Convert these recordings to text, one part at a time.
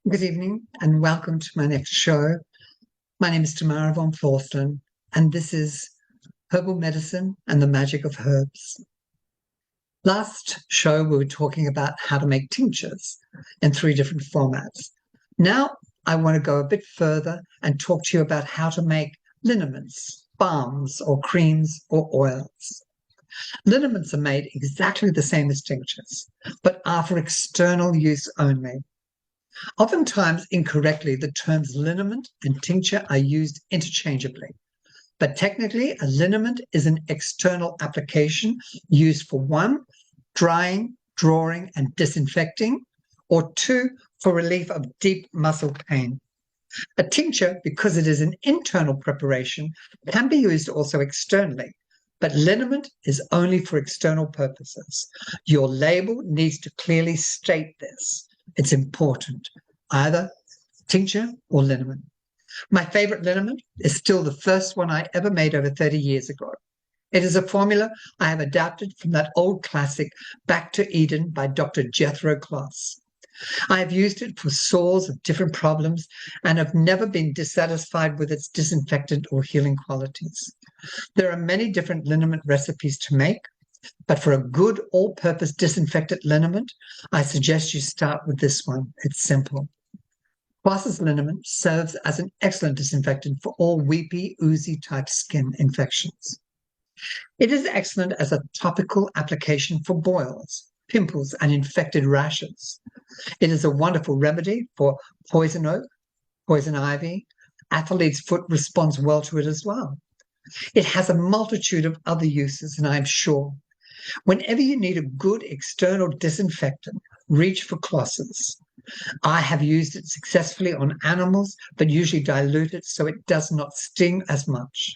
Good evening and welcome to my next show. My name is Tamara von Forslun, and this is Herbal Medicine and the Magic of Herbs. Last show, we were talking about how to make tinctures in 3 different formats. Now, I want to go a bit further and talk to you about how to make liniments, balms, or creams, or oils. Liniments are made exactly the same as tinctures, but are for external use only. Oftentimes, incorrectly, the terms liniment and tincture are used interchangeably. But technically, a liniment is an external application used for 1, drying, drawing, and disinfecting, or 2, for relief of deep muscle pain. A tincture, because it is an internal preparation, can be used also externally, but liniment is only for external purposes. Your label needs to clearly state this. It's important, either tincture or liniment. My favorite liniment is still the first one I ever made over 30 years ago. It is a formula I have adapted from that old classic Back to Eden by Dr. Jethro Kloss. I have used it for sores of different problems and have never been dissatisfied with its disinfectant or healing qualities. There are many different liniment recipes to make, but for a good all-purpose disinfectant liniment, I suggest you start with this one. It's simple. Kloss's liniment serves as an excellent disinfectant for all weepy, oozy type skin infections. It is excellent as a topical application for boils, pimples, and infected rashes. It is a wonderful remedy for poison oak, poison ivy. Athlete's foot responds well to it as well. It has a multitude of other uses, and I am sure whenever you need a good external disinfectant, reach for Kloss's. I have used it successfully on animals, but usually dilute it so it does not sting as much.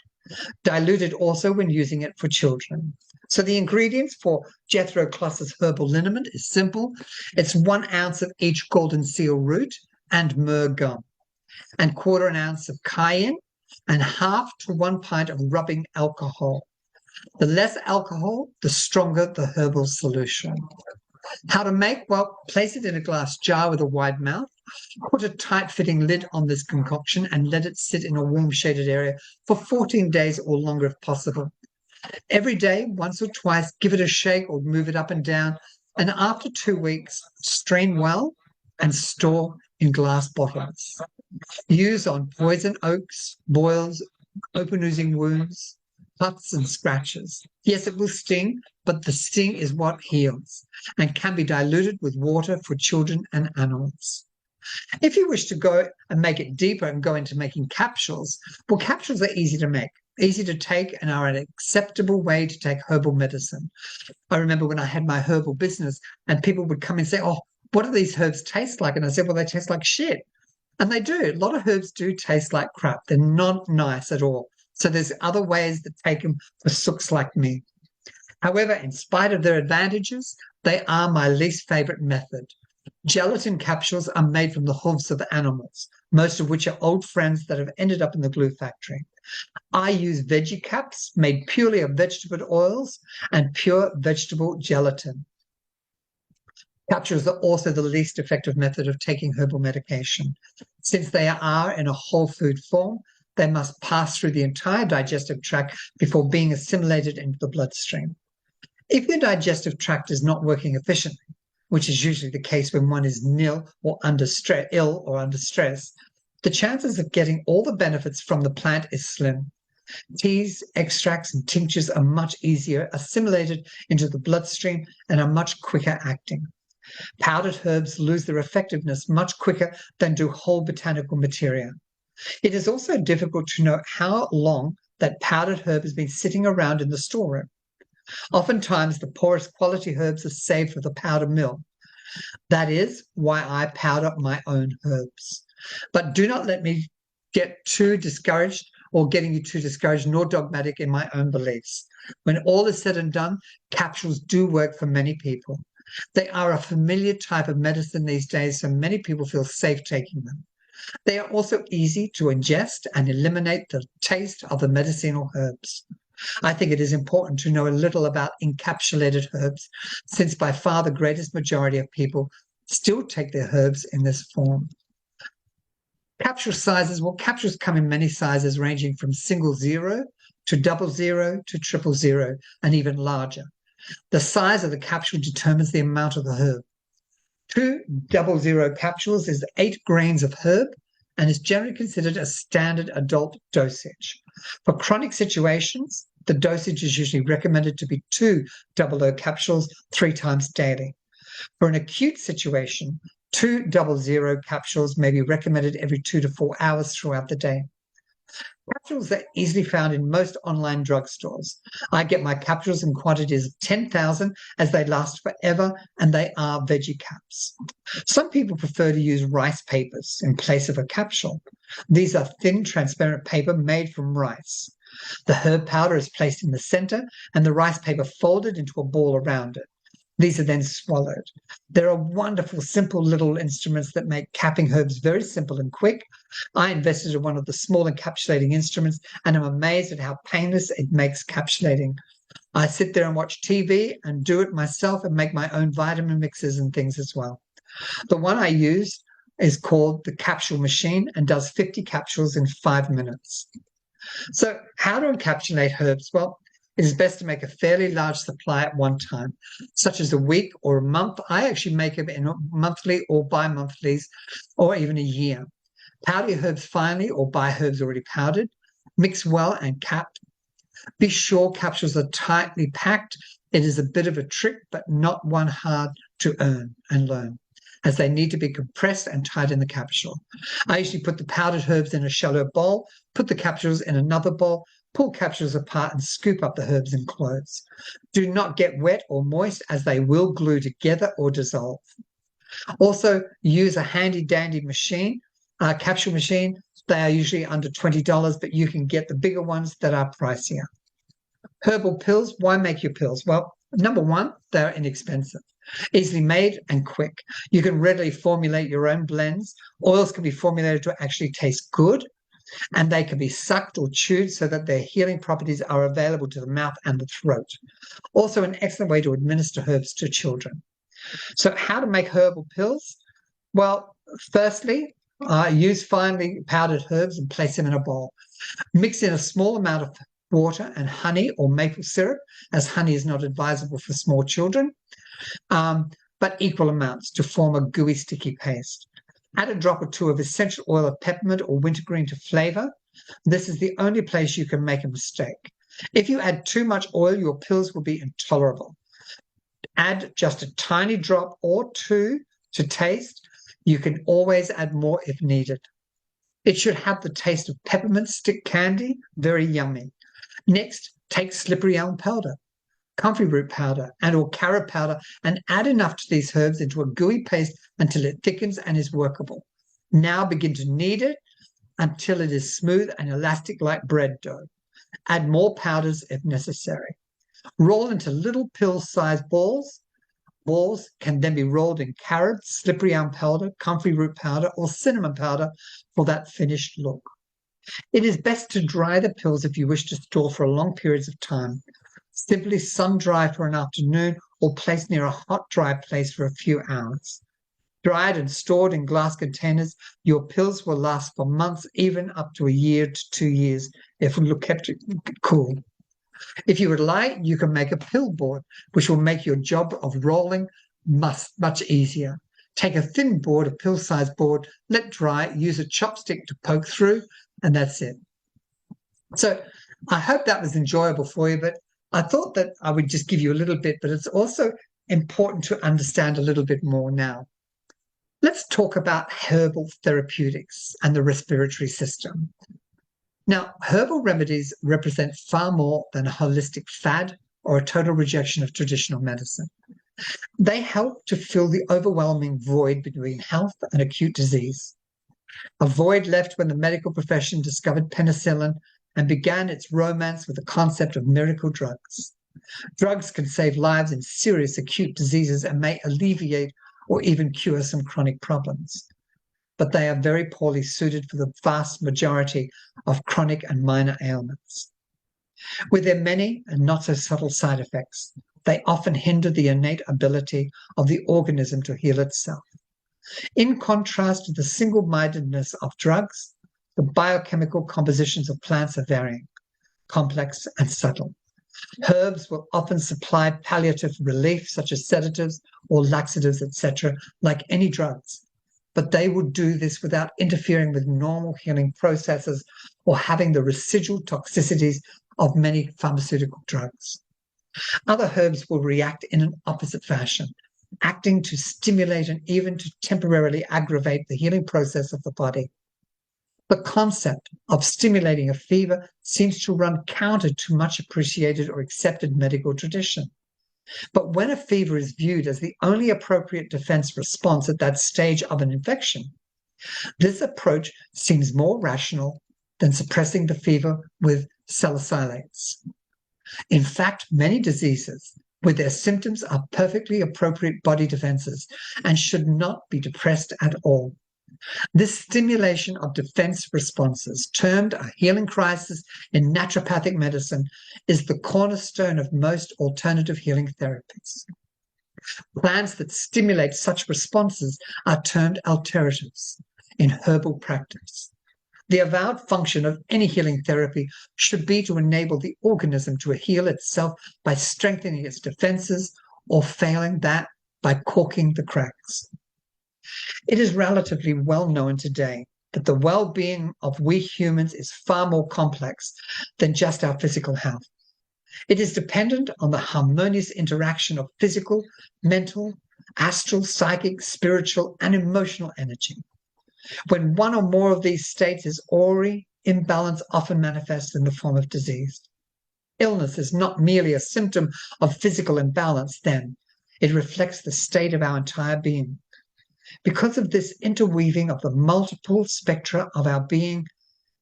Dilute it also when using it for children. So the ingredients for Jethro Kloss's herbal liniment is simple. It's 1 ounce of each golden seal root and myrrh gum, and 1/4 ounce of cayenne, and 1/2 to 1 pint of rubbing alcohol. The less alcohol, the stronger the herbal solution. How to make? Well, place it in a glass jar with a wide mouth. Put a tight-fitting lid on this concoction and let it sit in a warm shaded area for 14 days or longer if possible. Every day, once or twice, give it a shake or move it up and down. And after 2 weeks, strain well and store in glass bottles. Use on poison oaks, boils, open oozing wounds, cuts and scratches. Yes, it will sting, but the sting is what heals and can be diluted with water for children and animals. If you wish to go and make it deeper and go into making capsules, well, capsules are easy to make, easy to take, and are an acceptable way to take herbal medicine. I remember when I had my herbal business and people would come and say, oh, what do these herbs taste like? And I said, well, they taste like shit. And they do. A lot of herbs do taste like crap. They're not nice at all. So there's other ways that take them for sooks like me. However, in spite of their advantages, they are my least favorite method. Gelatin capsules are made from the hooves of animals, most of which are old friends that have ended up in the glue factory. I use veggie caps made purely of vegetable oils and pure vegetable gelatin. Capsules are also the least effective method of taking herbal medication. Since they are in a whole food form, they must pass through the entire digestive tract before being assimilated into the bloodstream. If your digestive tract is not working efficiently, which is usually the case when one is ill or under stress, the chances of getting all the benefits from the plant is slim. Teas, extracts, and tinctures are much easier assimilated into the bloodstream and are much quicker acting. Powdered herbs lose their effectiveness much quicker than do whole botanical materia. It is also difficult to know how long that powdered herb has been sitting around in the storeroom. Oftentimes, the poorest quality herbs are saved for the powder mill. That is why I powder my own herbs. But do not let me get too discouraged or getting you too discouraged nor dogmatic in my own beliefs. When all is said and done, capsules do work for many people. They are a familiar type of medicine these days, so many people feel safe taking them. They are also easy to ingest and eliminate the taste of the medicinal herbs. I think it is important to know a little about encapsulated herbs, since by far the greatest majority of people still take their herbs in this form. Capsule sizes, well, capsules come in many sizes ranging from single zero to 00 to 000 and even larger. The size of the capsule determines the amount of the herb. 2 00 capsules is 8 grains of herb and is generally considered a standard adult dosage. For chronic situations, the dosage is usually recommended to be 2 00 capsules 3 times daily. For an acute situation, 2 00 capsules may be recommended every 2 to 4 hours throughout the day. Capsules are easily found in most online drugstores. I get my capsules in quantities of 10,000 as they last forever, and they are veggie caps. Some people prefer to use rice papers in place of a capsule. These are thin, transparent paper made from rice. The herb powder is placed in the center and the rice paper folded into a ball around it. These are then swallowed. There are wonderful, simple little instruments that make capping herbs very simple and quick. I invested in one of the small encapsulating instruments, and I'm amazed at how painless it makes capsulating. I sit there and watch TV and do it myself and make my own vitamin mixes and things as well. The one I use is called the capsule machine and does 50 capsules in 5 minutes. So how to encapsulate herbs? Well, it is best to make a fairly large supply at one time, such as a week or a month. I actually make them in monthly or bi-monthlies or even a year. Powder your herbs finely or buy herbs already powdered. Mix well and cap. Be sure capsules are tightly packed. It is a bit of a trick, but not one hard to earn and learn, as they need to be compressed and tied in the capsule. I usually put the powdered herbs in a shallow bowl, put the capsules in another bowl, pull capsules apart and scoop up the herbs and cloves. Do not get wet or moist, as they will glue together or dissolve. Also, use a handy-dandy machine, capsule machine. They are usually under $20, but you can get the bigger ones that are pricier. Herbal pills. Why make your pills? Well, number one, they're inexpensive, easily made and quick. You can readily formulate your own blends. Oils can be formulated to actually taste good, and they can be sucked or chewed so that their healing properties are available to the mouth and the throat. Also, an excellent way to administer herbs to children. So how to make herbal pills? Well, firstly, use finely powdered herbs and place them in a bowl. Mix in a small amount of water and honey or maple syrup, as honey is not advisable for small children, but equal amounts to form a gooey, sticky paste. Add a drop or two of essential oil of peppermint or wintergreen to flavor. This is the only place you can make a mistake. If you add too much oil, your pills will be intolerable. Add just a tiny drop or two to taste. You can always add more if needed. It should have the taste of peppermint stick candy, very yummy. Next, take slippery elm powder, comfrey root powder, and or carrot powder, and add enough to these herbs into a gooey paste until it thickens and is workable. Now begin to knead it until it is smooth and elastic like bread dough. Add more powders if necessary. Roll into little pill-sized balls. Balls can then be rolled in carrots, slippery elm powder, comfrey root powder, or cinnamon powder for that finished look. It is best to dry the pills if you wish to store for long periods of time. Simply sun dry for an afternoon or place near a hot, dry place for a few hours. Dried and stored in glass containers, your pills will last for months, even up to a year to 2 years if kept cool. If you would like, you can make a pill board, which will make your job of rolling much easier. Take a thin board, a pill-sized board, let dry, use a chopstick to poke through, and that's it. So I hope that was enjoyable for you, but I thought that I would just give you a little bit, but it's also important to understand a little bit more now. Let's talk about herbal therapeutics and the respiratory system. Now, herbal remedies represent far more than a holistic fad or a total rejection of traditional medicine. They help to fill the overwhelming void between health and acute disease, a void left when the medical profession discovered penicillin and began its romance with the concept of miracle drugs. Drugs can save lives in serious acute diseases and may alleviate or even cure some chronic problems, but they are very poorly suited for the vast majority of chronic and minor ailments. With their many and not so subtle side effects, they often hinder the innate ability of the organism to heal itself. In contrast to the single-mindedness of drugs, the biochemical compositions of plants are varying, complex and subtle. Herbs will often supply palliative relief, such as sedatives or laxatives, etc., like any drugs, but they will do this without interfering with normal healing processes or having the residual toxicities of many pharmaceutical drugs. Other herbs will react in an opposite fashion, acting to stimulate and even to temporarily aggravate the healing process of the body. The concept of stimulating a fever seems to run counter to much appreciated or accepted medical tradition. But when a fever is viewed as the only appropriate defense response at that stage of an infection, this approach seems more rational than suppressing the fever with salicylates. In fact, many diseases with their symptoms are perfectly appropriate body defenses and should not be depressed at all. This stimulation of defense responses, termed a healing crisis in naturopathic medicine, is the cornerstone of most alternative healing therapies. Plants that stimulate such responses are termed alteratives in herbal practice. The avowed function of any healing therapy should be to enable the organism to heal itself by strengthening its defenses, or failing that, by caulking the cracks. It is relatively well known today that the well-being of we humans is far more complex than just our physical health. It is dependent on the harmonious interaction of physical, mental, astral, psychic, spiritual, and emotional energy. When one or more of these states is awry, imbalance often manifests in the form of disease. Illness is not merely a symptom of physical imbalance, then. It reflects the state of our entire being. Because of this interweaving of the multiple spectra of our being,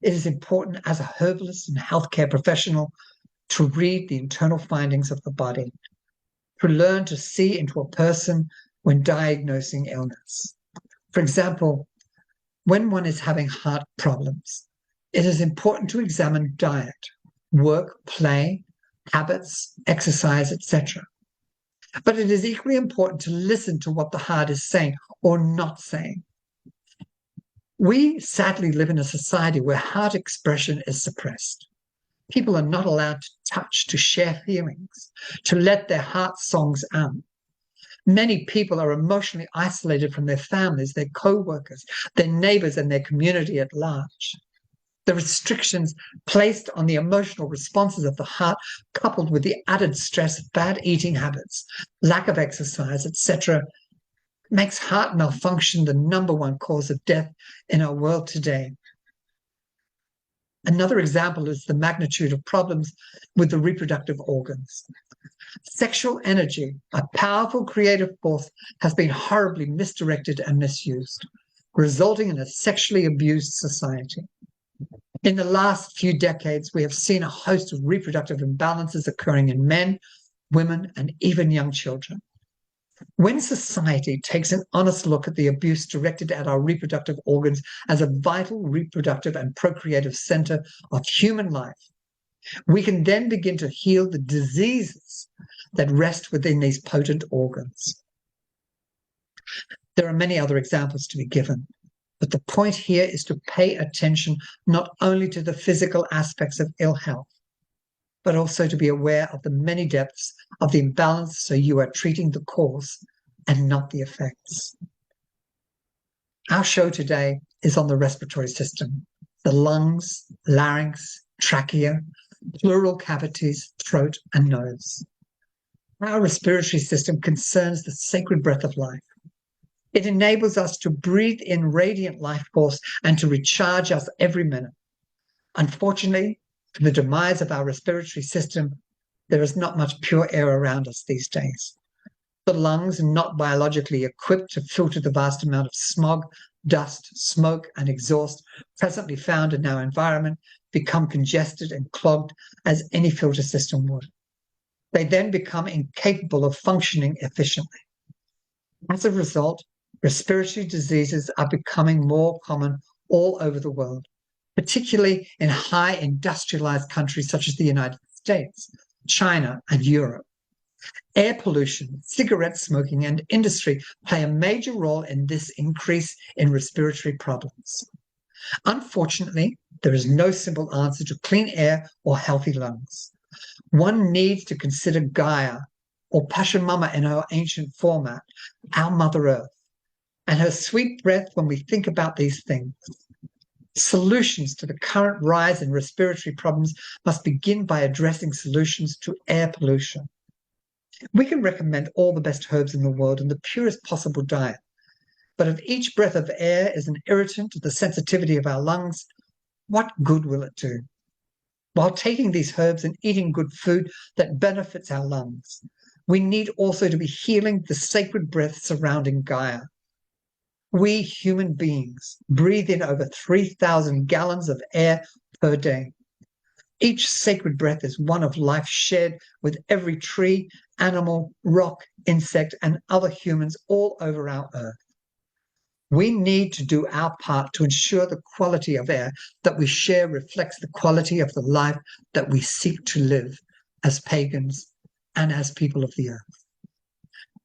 it is important as a herbalist and healthcare professional to read the internal findings of the body, to learn to see into a person when diagnosing illness. For example, when one is having heart problems, it is important to examine diet, work, play, habits, exercise, etc. But it is equally important to listen to what the heart is saying or not saying. We sadly live in a society where heart expression is suppressed. People are not allowed to touch, to share feelings, to let their heart songs out. Many people are emotionally isolated from their families, their co-workers, their neighbors, and their community at large. The restrictions placed on the emotional responses of the heart, coupled with the added stress of bad eating habits, lack of exercise, etc., makes heart malfunction the #1 cause of death in our world today. Another example is the magnitude of problems with the reproductive organs. Sexual energy, a powerful creative force, has been horribly misdirected and misused, resulting in a sexually abused society. In the last few decades, we have seen a host of reproductive imbalances occurring in men, women, and even young children. When society takes an honest look at the abuse directed at our reproductive organs as a vital reproductive and procreative center of human life, we can then begin to heal the diseases that rest within these potent organs. There are many other examples to be given, but the point here is to pay attention not only to the physical aspects of ill health, but also to be aware of the many depths of the imbalance, so you are treating the cause and not the effects. Our show today is on the respiratory system, the lungs, larynx, trachea, pleural cavities, throat, and nose. Our respiratory system concerns the sacred breath of life. It enables us to breathe in radiant life force and to recharge us every minute. Unfortunately, for the demise of our respiratory system, there is not much pure air around us these days. The lungs are not biologically equipped to filter the vast amount of smog, dust, smoke, and exhaust presently found in our environment, become congested and clogged as any filter system would. They then become incapable of functioning efficiently. As a result, respiratory diseases are becoming more common all over the world, particularly in high industrialized countries such as the United States, China, and Europe. Air pollution, cigarette smoking, and industry play a major role in this increase in respiratory problems. Unfortunately, there is no simple answer to clean air or healthy lungs. One needs to consider Gaia, or Pachamama in her ancient format, our Mother Earth, and her sweet breath when we think about these things. Solutions to the current rise in respiratory problems must begin by addressing solutions to air pollution. We can recommend all the best herbs in the world and the purest possible diet, but if each breath of air is an irritant to the sensitivity of our lungs, what good will it do? While taking these herbs and eating good food that benefits our lungs, we need also to be healing the sacred breath surrounding Gaia. We human beings breathe in over 3,000 gallons of air per day. Each sacred breath is one of life shared with every tree, animal, rock, insect, and other humans all over our earth. We need to do our part to ensure the quality of air that we share reflects the quality of the life that we seek to live as pagans and as people of the earth.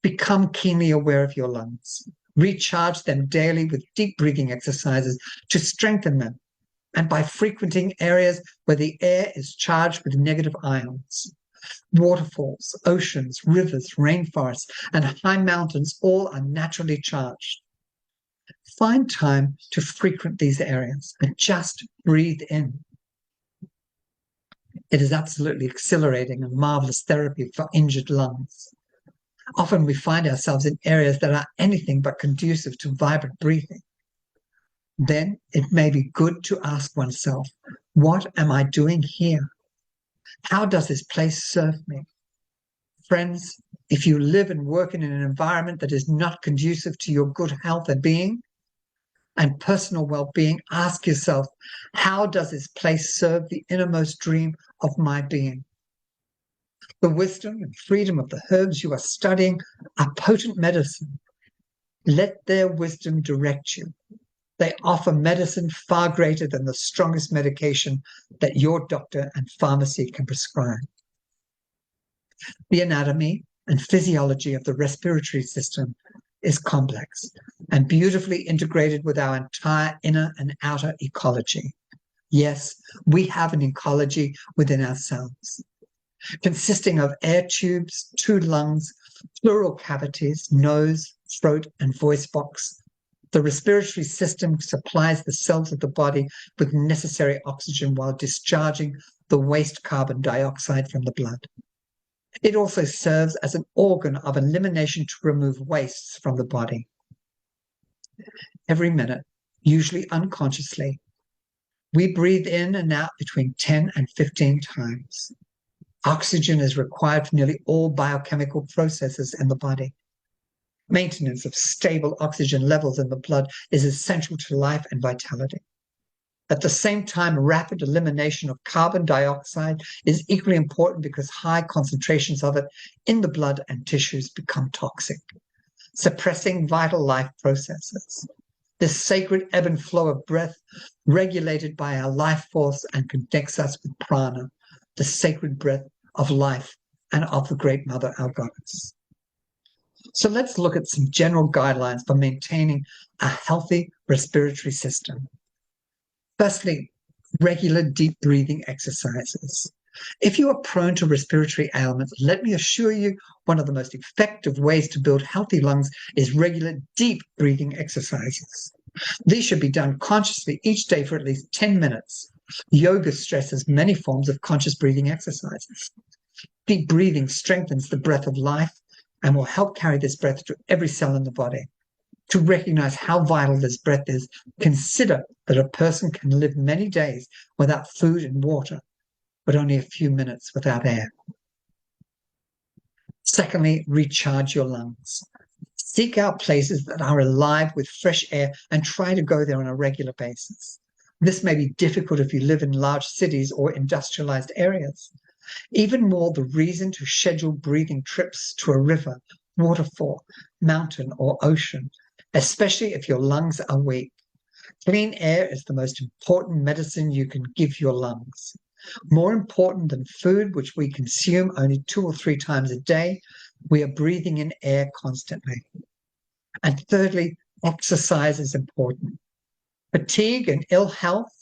Become keenly aware of your lungs. Recharge them daily with deep breathing exercises to strengthen them, and by frequenting areas where the air is charged with negative ions. Waterfalls, oceans, rivers, rainforests, and high mountains all are naturally charged. Find time to frequent these areas and just breathe in. It is absolutely exhilarating and marvelous therapy for injured lungs. Often we find ourselves in areas that are anything but conducive to vibrant breathing. Then it may be good to ask oneself, what am I doing here? How does this place serve me? Friends, if you live and work in an environment that is not conducive to your good health and being and personal well-being, ask yourself, how does this place serve the innermost dream of my being? The wisdom and freedom of the herbs you are studying are potent medicine. Let their wisdom direct you. They offer medicine far greater than the strongest medication that your doctor and pharmacy can prescribe. The anatomy and physiology of the respiratory system is complex and beautifully integrated with our entire inner and outer ecology. Yes, we have an ecology within ourselves, consisting of air tubes, 2 lungs, pleural cavities, nose, throat, and voice box. The respiratory system supplies the cells of the body with necessary oxygen while discharging the waste carbon dioxide from the blood. It also serves as an organ of elimination to remove wastes from the body. Every minute, usually unconsciously, we breathe in and out between 10 and 15 times. Oxygen is required for nearly all biochemical processes in the body. Maintenance of stable oxygen levels in the blood is essential to life and vitality. At the same time, rapid elimination of carbon dioxide is equally important because high concentrations of it in the blood and tissues become toxic, suppressing vital life processes. This sacred ebb and flow of breath, regulated by our life force and connects us with prana, the sacred breath of life and of the great mother, our goddess. So let's look at some general guidelines for maintaining a healthy respiratory system. Firstly, regular deep breathing exercises. If you are prone to respiratory ailments, let me assure you one of the most effective ways to build healthy lungs is regular deep breathing exercises. These should be done consciously each day for at least 10 minutes. Yoga stresses many forms of conscious breathing exercises. Deep breathing strengthens the breath of life and will help carry this breath to every cell in the body. To recognize how vital this breath is, consider that a person can live many days without food and water, but only a few minutes without air. Secondly, recharge your lungs. Seek out places that are alive with fresh air and try to go there on a regular basis. This may be difficult if you live in large cities or industrialized areas. Even more, the reason to schedule breathing trips to a river, waterfall, mountain, or ocean, especially if your lungs are weak. Clean air is the most important medicine you can give your lungs. More important than food, which we consume only 2 or 3 times a day, we are breathing in air constantly. And thirdly, exercise is important. Fatigue and ill health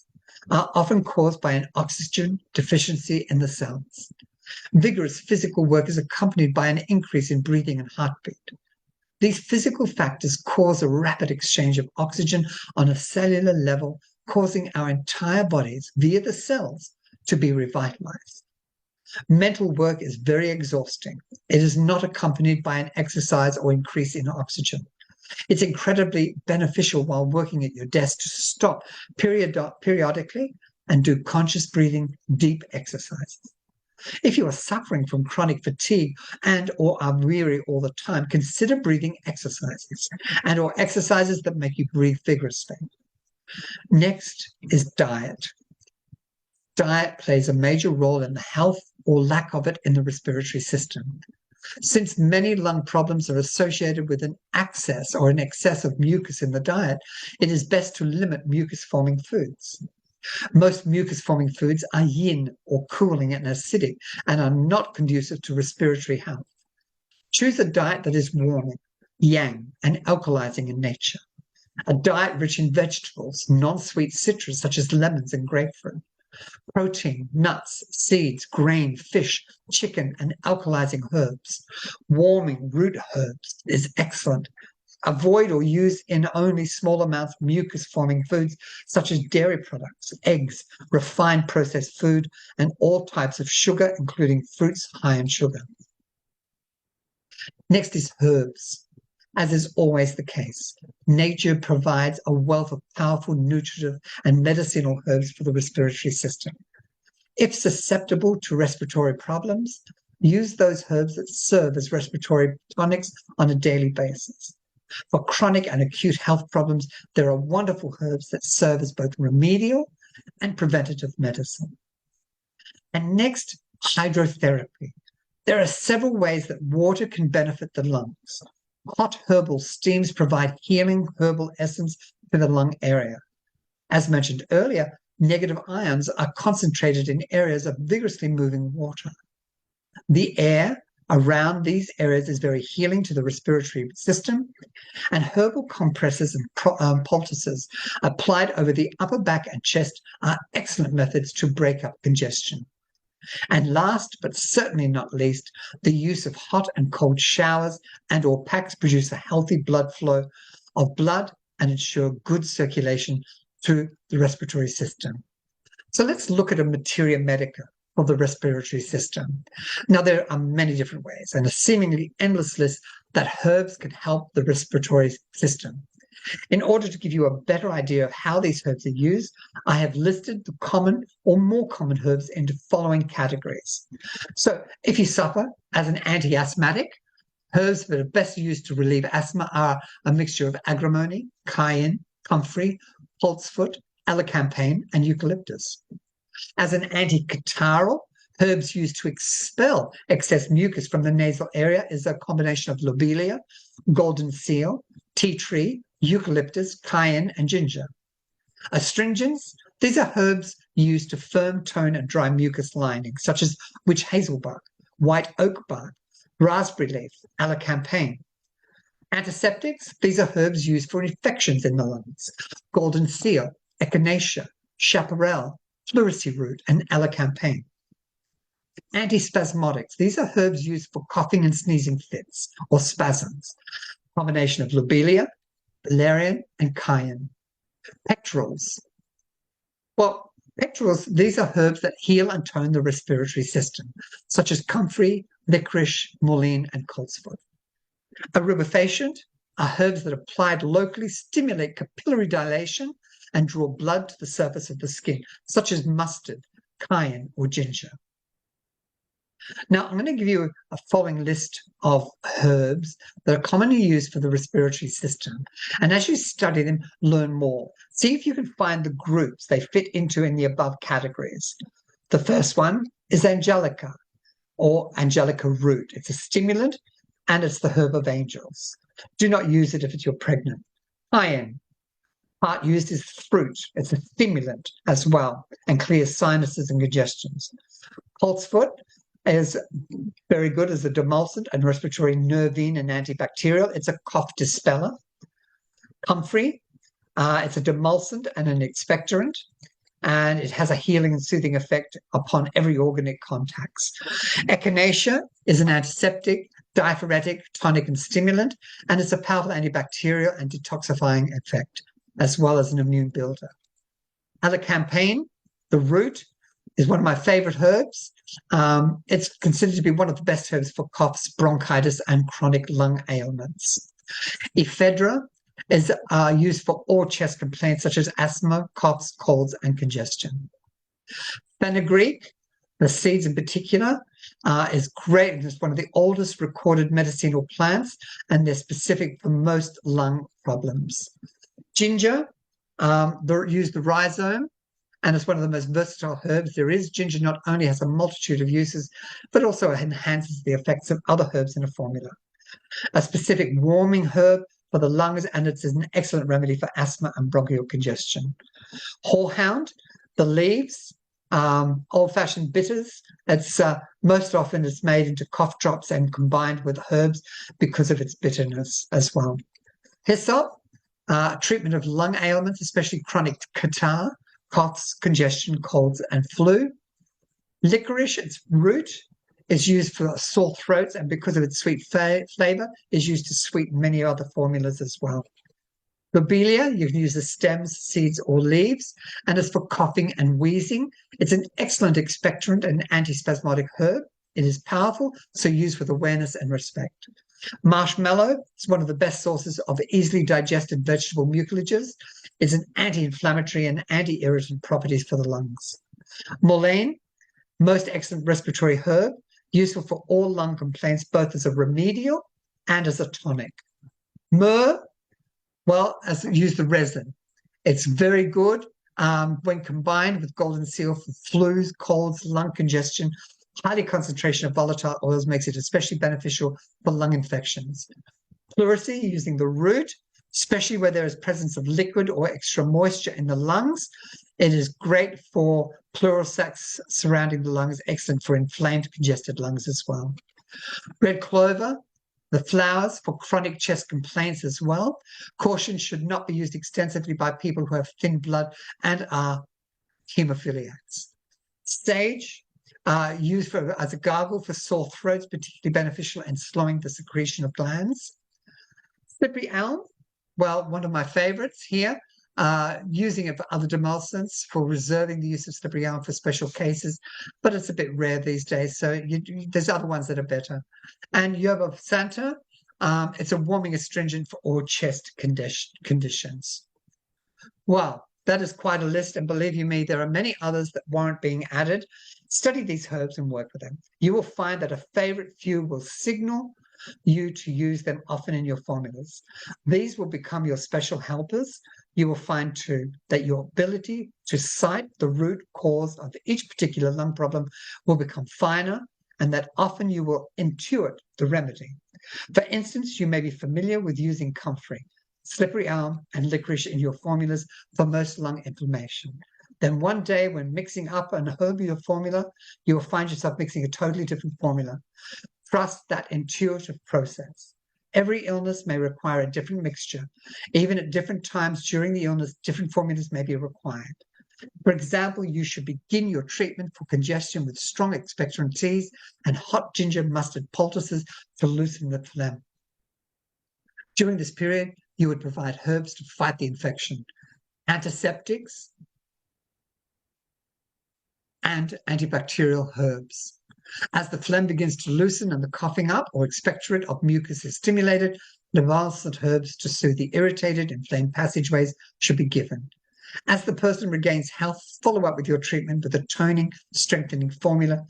are often caused by an oxygen deficiency in the cells. Vigorous physical work is accompanied by an increase in breathing and heartbeat. These physical factors cause a rapid exchange of oxygen on a cellular level, causing our entire bodies, via the cells, to be revitalized. Mental work is very exhausting. It is not accompanied by an exercise or increase in oxygen. It's incredibly beneficial while working at your desk to stop periodically and do conscious breathing, deep exercises. If you are suffering from chronic fatigue and or are weary all the time, consider breathing exercises and or exercises that make you breathe vigorously. Next is diet. Diet plays a major role in the health or lack of it in the respiratory system. Since many lung problems are associated with an excess of mucus in the diet, it is best to limit mucus-forming foods. Most mucus-forming foods are yin or cooling and acidic and are not conducive to respiratory health. Choose a diet that is warming, yang, and alkalizing in nature. A diet rich in vegetables, non-sweet citrus such as lemons and grapefruit. Protein, nuts, seeds, grain, fish, chicken, and alkalizing herbs. Warming root herbs is excellent. Avoid or use in only small amounts mucus-forming foods such as dairy products, eggs, refined processed food, and all types of sugar, including fruits high in sugar. Next is herbs. As is always the case, nature provides a wealth of powerful, nutritive, and medicinal herbs for the respiratory system. If susceptible to respiratory problems, use those herbs that serve as respiratory tonics on a daily basis. For chronic and acute health problems, there are wonderful herbs that serve as both remedial and preventative medicine. And next, hydrotherapy. There are several ways that water can benefit the lungs. Hot herbal steams provide healing herbal essence to the lung area. As mentioned earlier, negative ions are concentrated in areas of vigorously moving water. The air around these areas is very healing to the respiratory system, and herbal compresses and poultices applied over the upper back and chest are excellent methods to break up congestion. And last, but certainly not least, the use of hot and cold showers and or packs produce a healthy blood flow of blood and ensure good circulation to the respiratory system. So let's look at a materia medica for the respiratory system. Now, there are many different ways and a seemingly endless list that herbs can help the respiratory system. In order to give you a better idea of how these herbs are used, I have listed the common or more common herbs into following categories. So if you suffer as an anti-asthmatic, herbs that are best used to relieve asthma are a mixture of agrimony, cayenne, comfrey, coltsfoot, elecampane, and eucalyptus. As an anti-catarrhal, herbs used to expel excess mucus from the nasal area is a combination of lobelia, golden seal, tea tree, eucalyptus, cayenne, and ginger. Astringents, these are herbs used to firm, tone, and dry mucus lining, such as witch hazel bark, white oak bark, raspberry leaf, elecampane. Antiseptics, these are herbs used for infections in the lungs, golden seal, echinacea, chaparral, pleurisy root, and elecampane. Antispasmodics, these are herbs used for coughing and sneezing fits or spasms, combination of lobelia, valerian, and cayenne. Pectorals. Well, pectorals, these are herbs that heal and tone the respiratory system, such as comfrey, licorice, mullein, and coltsfoot. A rubefacient are herbs that applied locally stimulate capillary dilation and draw blood to the surface of the skin, such as mustard, cayenne, or ginger. Now, I'm going to give you a following list of herbs that are commonly used for the respiratory system. And as you study them, learn more. See if you can find the groups they fit into in the above categories. The first one is angelica or angelica root. It's a stimulant and it's the herb of angels. Do not use it if you're pregnant. Cayenne. Part used is fruit. It's a stimulant as well and clears sinuses and congestions. Coltsfoot is very good as a demulcent and respiratory nervine and antibacterial. It's a cough dispeller. Comfrey, it's a demulcent and an expectorant, and it has a healing and soothing effect upon every organ it contacts. Echinacea is an antiseptic, diaphoretic, tonic, and stimulant, and it's a powerful antibacterial and detoxifying effect, as well as an immune builder. Elecampane, the root, is one of my favorite herbs. It's considered to be one of the best herbs for coughs, bronchitis, and chronic lung ailments. Ephedra is used for all chest complaints such as asthma, coughs, colds, and congestion. Fenugreek, the seeds in particular, is great. It's one of the oldest recorded medicinal plants, and they're specific for most lung problems. Ginger, they use the rhizome, and it's one of the most versatile herbs there is. Ginger not only has a multitude of uses, but also enhances the effects of other herbs in a formula. A specific warming herb for the lungs, and it's an excellent remedy for asthma and bronchial congestion. Horehound, the leaves, old-fashioned bitters. It's most often it's made into cough drops and combined with herbs because of its bitterness as well. Hyssop, treatment of lung ailments, especially chronic catarrh, coughs, congestion, colds, and flu. Licorice, its root, is used for sore throats, and because of its sweet flavor, is used to sweeten many other formulas as well. Lobelia, you can use the stems, seeds, or leaves, and it's for coughing and wheezing. It's an excellent expectorant and antispasmodic herb. It is powerful, so used with awareness and respect. Marshmallow is one of the best sources of easily digested vegetable mucilages. It's an anti-inflammatory and anti-irritant properties for the lungs. Mullein, most excellent respiratory herb, useful for all lung complaints, both as a remedial and as a tonic. Myrrh, well, as use the resin. It's very good when combined with golden seal for flus, colds, lung congestion. Highly concentration of volatile oils makes it especially beneficial for lung infections. Pleurisy, using the root, especially where there is presence of liquid or extra moisture in the lungs. It is great for pleural sacs surrounding the lungs, excellent for inflamed, congested lungs as well. Red clover, the flowers for chronic chest complaints as well. Caution, should not be used extensively by people who have thin blood and are hemophiliacs. Sage, used as a gargle for sore throats, particularly beneficial in slowing the secretion of glands. Slippery elm, well, one of my favorites here, using it for other demulcents, for reserving the use of slippery elm for special cases, but it's a bit rare these days, so there's other ones that are better. And yerba santa, it's a warming astringent for all chest conditions. Well, that is quite a list, and believe you me, there are many others that warrant being added. Study these herbs and work with them. You will find that a favorite few will signal you to use them often in your formulas. These will become your special helpers. You will find too that your ability to cite the root cause of each particular lung problem will become finer, and that often you will intuit the remedy. For instance, you may be familiar with using comfrey, slippery elm, and licorice in your formulas for most lung inflammation. Then one day, when mixing up an herbial formula, you will find yourself mixing a totally different formula. Trust that intuitive process. Every illness may require a different mixture. Even at different times during the illness, different formulas may be required. For example, you should begin your treatment for congestion with strong expectorant teas and hot ginger mustard poultices to loosen the phlegm. During this period, you would provide herbs to fight the infection, antiseptics, and antibacterial herbs. As the phlegm begins to loosen and the coughing up or expectorate of mucus is stimulated, demulcent herbs to soothe the irritated, inflamed passageways should be given. As the person regains health, follow up with your treatment with a toning, strengthening formula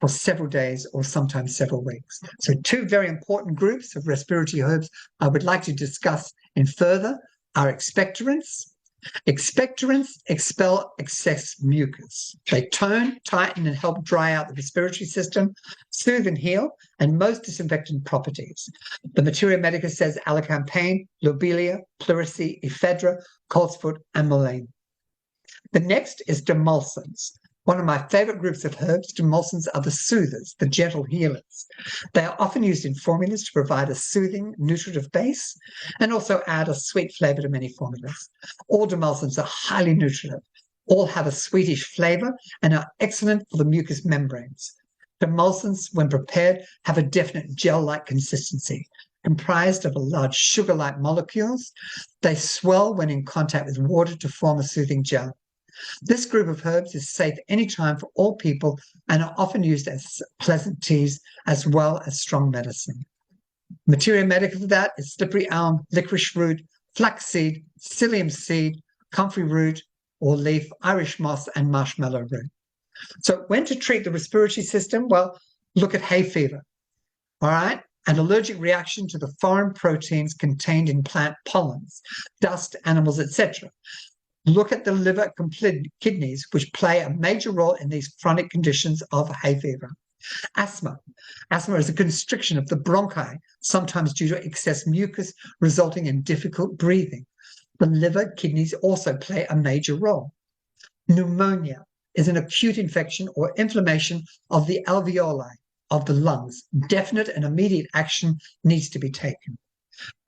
for several days or sometimes several weeks. So 2 very important groups of respiratory herbs I would like to discuss in further are expectorants Expectorants expel excess mucus. They tone, tighten, and help dry out the respiratory system, soothe and heal, and most disinfectant properties. The Materia Medica says elecampane, lobelia, pleurisy, ephedra, coltsfoot, and mullein. The next is demulcents. One of my favorite groups of herbs, demulcents, are the soothers, the gentle healers. They are often used in formulas to provide a soothing, nutritive base and also add a sweet flavor to many formulas. All demulcents are highly nutritive. All have a sweetish flavor and are excellent for the mucous membranes. Demulcents, when prepared, have a definite gel-like consistency. Comprised of a large sugar-like molecules, they swell when in contact with water to form a soothing gel. This group of herbs is safe anytime for all people and are often used as pleasant teas as well as strong medicine. Materia Medica for that is slippery elm, licorice root, flaxseed, psyllium seed, comfrey root or leaf, Irish moss, and marshmallow root. So when to treat the respiratory system? Well, look at hay fever, all right? An allergic reaction to the foreign proteins contained in plant pollens, dust, animals, etc. Look at the liver, kidneys, which play a major role in these chronic conditions of hay fever. Asthma. Asthma is a constriction of the bronchi, sometimes due to excess mucus, resulting in difficult breathing. The liver, kidneys also play a major role. Pneumonia is an acute infection or inflammation of the alveoli of the lungs. Definite and immediate action needs to be taken.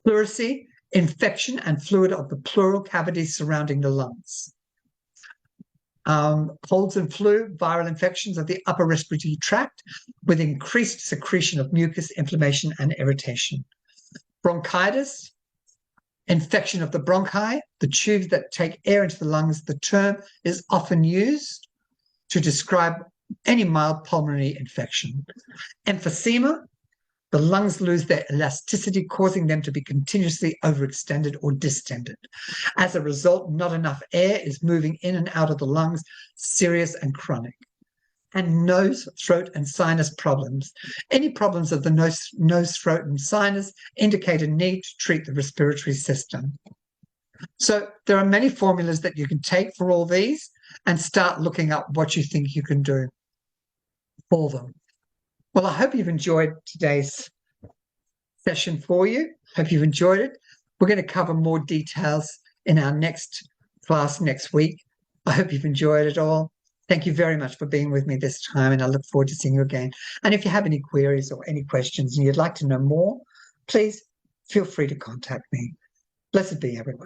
Pleurisy, infection and fluid of the pleural cavities surrounding the lungs. Colds and flu, viral infections of the upper respiratory tract with increased secretion of mucus, inflammation, and irritation. Bronchitis, infection of the bronchi, the tubes that take air into the lungs. The term is often used to describe any mild pulmonary infection. Emphysema, the lungs lose their elasticity, causing them to be continuously overextended or distended. As a result, not enough air is moving in and out of the lungs, serious and chronic. And nose, throat, and sinus problems. Any problems of the nose, throat, and sinus indicate a need to treat the respiratory system. So there are many formulas that you can take for all these and start looking up what you think you can do for them. Well, I hope you've enjoyed today's session for you. Hope you've enjoyed it. We're going to cover more details in our next class next week. I hope you've enjoyed it all. Thank you very much for being with me this time, and I look forward to seeing you again. And if you have any queries or any questions and you'd like to know more, please feel free to contact me. Blessed be everyone.